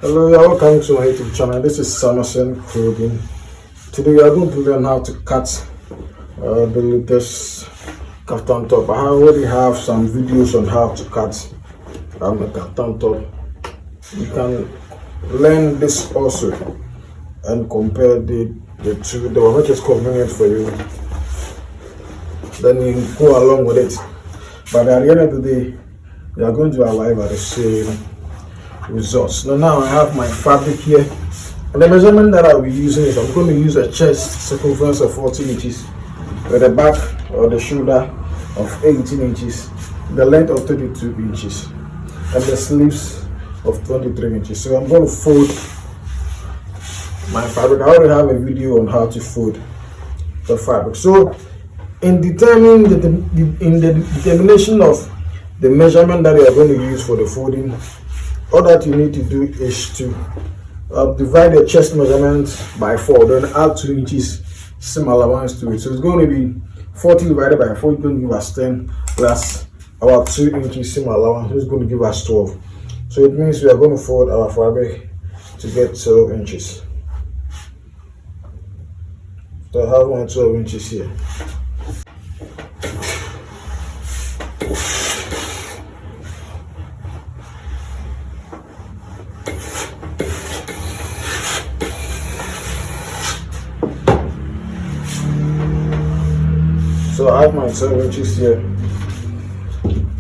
Hello, you're welcome to my YouTube channel. This is Samuelson Clothing. Today we are going to learn how to cut the latest kaftan top. I already have some videos on how to cut the kaftan top. You can learn this also and compare the two, the one which is convenient for you. Then you go along with it. But at the end of the day, you are going to arrive at the same results. Now I have my fabric here, and the measurement that I'll be using is I'm going to use a chest circumference of 14 inches with a back or the shoulder of 18 inches, the length of 32 inches, and the sleeves of 23 inches. So I'm going to fold my fabric. I already have a video on how to fold the fabric. So in determining the determination of the measurement that you are going to use for the folding, all that you need to do is to divide the chest measurement by 4, then add 2 inches seam allowance to it. So it's going to be 40 divided by 4 is going to give us 10 plus our 2 inches seam allowance, which is going to give us 12. So it means we are going to fold our fabric to get 12 inches. So I have my 12 inches here. So I have my 12 inches here.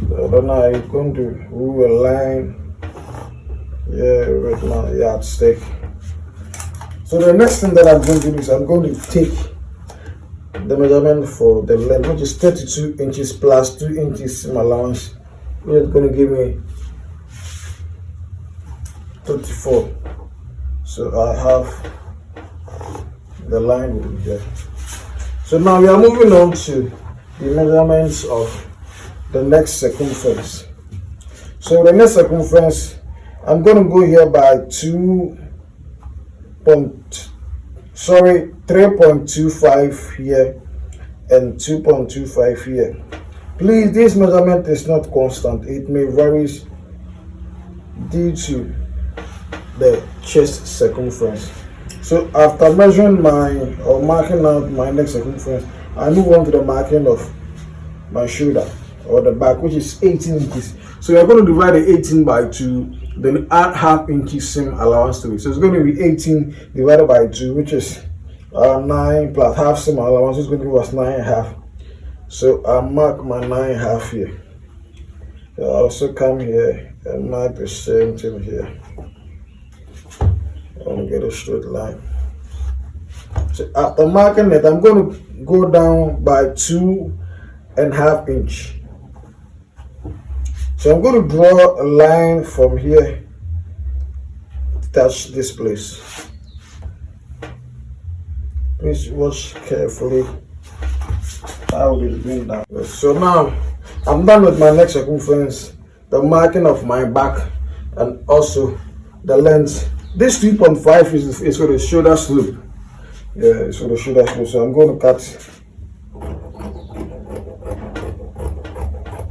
So then I'm going to rule a line here with my yardstick. So the next thing that I'm going to do is I'm going to take the measurement for the length, which is 32 inches plus 2 inches seam allowance, which is going to give me 34. So I have the line will be there. So now we are moving on to the measurements of the next circumference. So the next circumference, I'm going to go here by 3.25 here and 2.25 here. Please, this measurement is not constant. It may vary due to the chest circumference. So after measuring marking out my next circumference, I move on to the marking of my shoulder or the back, which is 18 inches. So you're going to divide the 18 by 2, then add half inch seam allowance to it. So it's going to be 18 divided by 2, which is 9 plus half seam allowance, which is going to give us 9.5. So I'll mark my 9.5 here. I'll also come here and mark the same thing here. I'm going to get a straight line. So after marking it, I'm going to go down by 2.5 inches. So I'm going to draw a line from here to touch this place. Please watch carefully how it is being done. So now I'm done with my next circumference, the marking of my back, and also the length. This 3.5 is for the shoulder slope. Yeah, it's for the shoulder slope. So I'm going to cut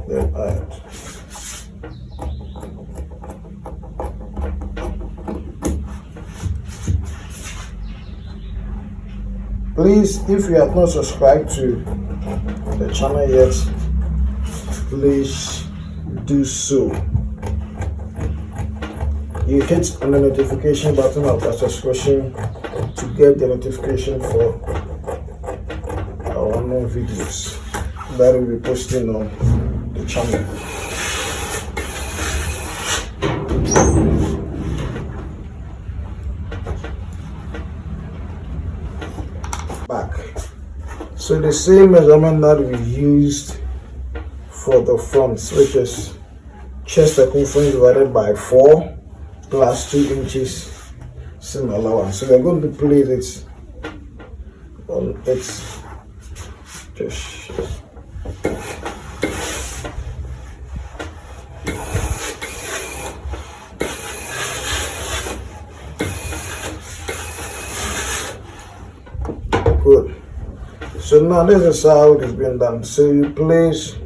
them out. Please, if you have not subscribed to the channel yet, please do so. You hit on the notification button of the subscription to get the notification for our new videos that we'll be posting on the channel. Back. So the same measurement that we used for the front, which is chest circumference divided by 4 plus 2 inches seam allowance. So we're going to place it on its just good. So now this is how it is being done. So you place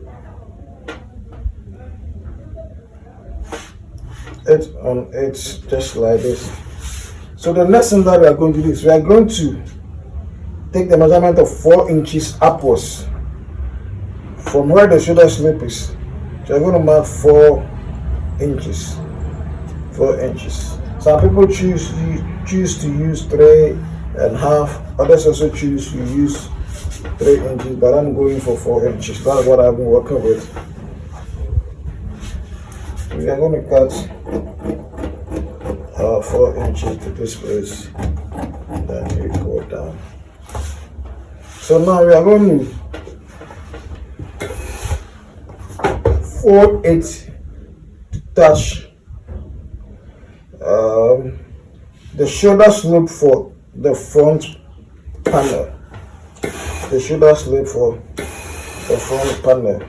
it on it just like this. So the next thing that we are going to do is we are going to take the measurement of 4 inches upwards from where the shoulder slope is. So we're going to mark 4 inches. 4 inches. Some people choose to use 3.5. Others also choose to use 3 inches, but I'm going for 4 inches. That's what I've been working with. We are going to cut 4 inches to this place, then we go down. So now we are going to fold it to touch the shoulder slope for the front panel. The shoulder slope for the front panel.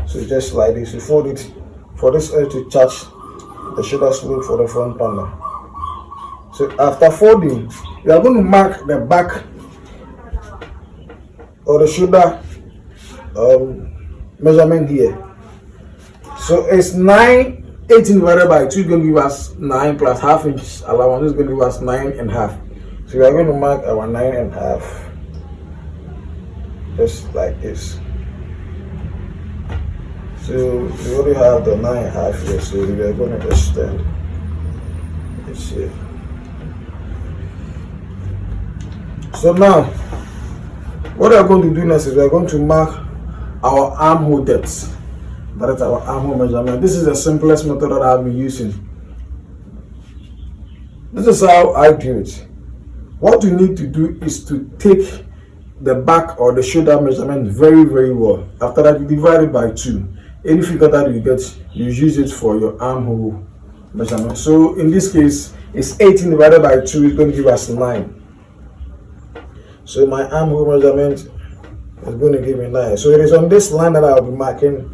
So just like this, you fold it for this edge to touch the shoulder slope for the front panel. So after folding, we are going to mark the back or the shoulder measurement here. So it's 18 divided by 2 is going to give us 9 plus half inch allowance is going to give us 9.5. So we are going to mark our 9.5 just like this. So we already have the 9.5 here, so we are going to extend this here. So now, what we are going to do next is we are going to mark our armhole depth. That is our armhole measurement. This is the simplest method that I've been using. This is how I do it. What you need to do is to take the back or the shoulder measurement very, very well. After that, you divide it by 2. Any figure that you get, you use it for your armhole measurement. So in this case, it's 18 divided by 2 is going to give us 9. So my armhole measurement is going to give me 9. So it is on this line that I'll be marking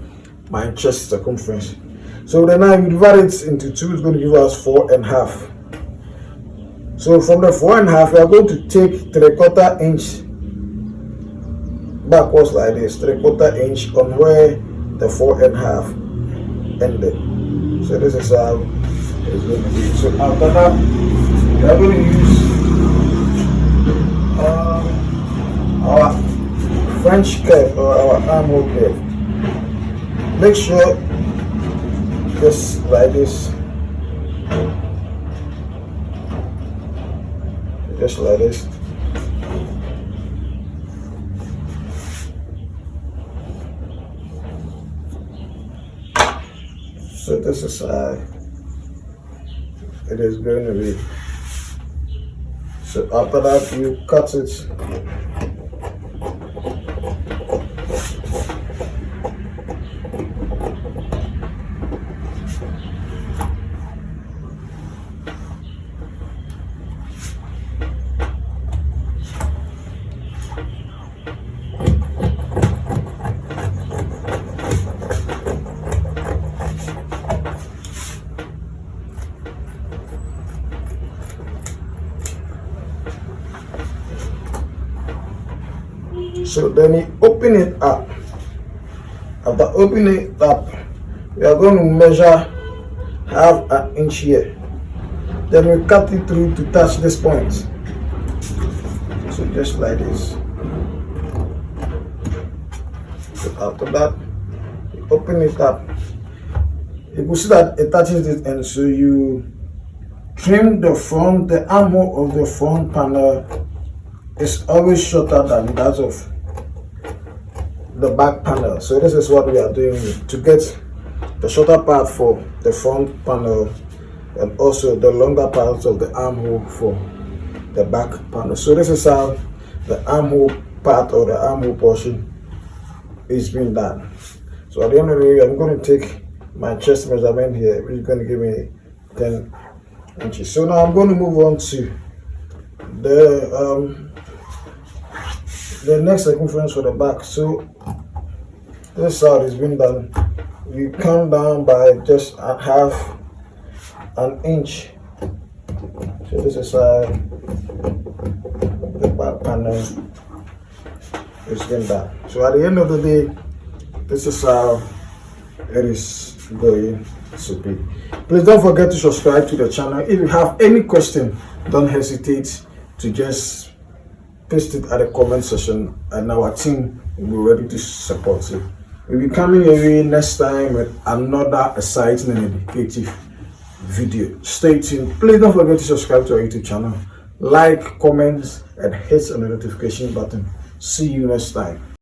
my chest circumference. So then now you divide it into 2, it's going to give us 4.5. So from the 4.5, we are going to take 3/4 inch backwards like this, 3/4 inch on where the 4.5 ended. So this is how it's going to be. So after that, we are going to use our French curve or our armhole curve. Make sure just like this, just like this. So this is how it is going to be. So after that, you cut it. So then you open it up. After opening it up, we are going to measure 1/2 inch here. Then we cut it through to touch this point. So just like this. So after that, you open it up. You will see that it touches it, and so you trim the armhole of the front panel is always shorter than that of the back panel. So this is what we are doing to get the shorter part for the front panel and also the longer parts of the armhole for the back panel. So this is how the armhole part or the armhole portion is being done. So at the end of the day, I'm going to take my chest measurement here, which is going to give me 10 inches. So now I'm going to move on to the next circumference for the back. So this is how it's been done. You come down by just 1/2 inch. So this is how the back panel is been done. So at the end of the day, this is how it is going So please don't forget to subscribe to the channel. If you have any question, don't hesitate to just paste it at the comment section, and our team will be ready to support you. We'll be coming your way next time with another exciting and educative video. Stay tuned. Please don't forget to subscribe to our YouTube channel, like, comment, and hit on the notification button. See you next time.